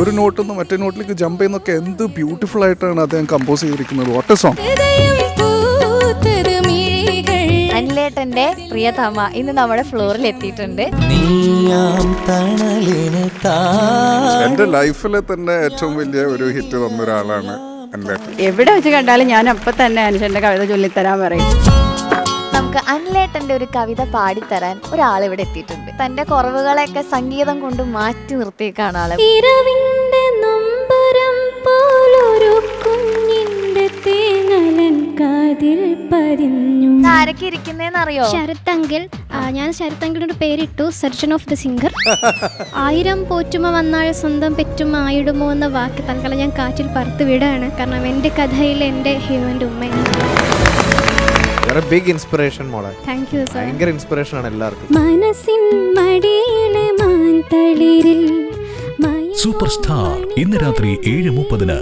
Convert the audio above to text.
ഒരു നോട്ടിൽ നിന്ന് മറ്റേ നോട്ടിലേക്ക് ജമ്പ് ചെയ്യുന്നൊക്കെ എന്ത് ബ്യൂട്ടിഫുൾ ആയിട്ടാണ് അദ്ദേഹം കമ്പോസ് ചെയ്തിരിക്കുന്നത്. What a song. അനിലേട്ടന്റെ പ്രിയതമ ഇന്ന് നമ്മുടെ ഫ്ലോറിൽ എത്തിയിട്ടുണ്ട്. എന്റെ ലൈഫിലെ തന്നെ ഏറ്റവും വലിയ ഒരു ഹിറ്റ് തന്ന ഒരാളാണ് അനിലേട്ടൻ. എവിടെ വെച്ച് കണ്ടാലും ഞാൻ അപ്പൊ തന്നെ അനുഷന്റെ കവിത ചൊല്ലിത്തരാൻ പറയും. നമുക്ക് അനിലേട്ടന്റെ ഒരു കവിത പാടിത്തരാൻ ഒരാൾ ഇവിടെ എത്തിയിട്ടുണ്ട്. തന്റെ കുറവുകളെയൊക്കെ സംഗീതം കൊണ്ട് മാറ്റി നിർത്തിയേക്കാണ് ആള്. ഇരവിന്റെ നൊമ്പരം പോലൊരു കുഞ്ഞിന്റെ തേങ്ങലൻ കാതിൽ പതിഞ്ഞു. ആരൊക്കെ ഇരിക്കുന്നേന്നറിയോ? ശരത് അങ്കിൾ. ഞാൻ ശരത് അങ്കിളിന്റെ പേരിട്ടു സർജൻ ഓഫ് ദ സിംഗർ. 1000 പോറ്റുമ വന്നാൽ സ്വന്തം പെറ്റുമ ആയിടുമോ എന്ന വാക്ക് തൽക്കാലം ഞാൻ കാറ്റിൽ പറത്ത് വിടാണ്. കാരണം എൻ്റെ കഥയിൽ എൻ്റെ ഹീറോയിൻ്റെ ഉമ്മയാണ്. ബിഗ് ഇൻസ്പിറേഷൻ മോളെ. Thank you sir. ഭയങ്കര ഇൻസ്പിറേഷൻ ആണ് എല്ലാവർക്കും. മനസ്സിൻ മടിയിലെ മാൻതളിരിൽ സൂപ്പർ സ്റ്റാർ ഇന്ന് രാത്രി 7:30.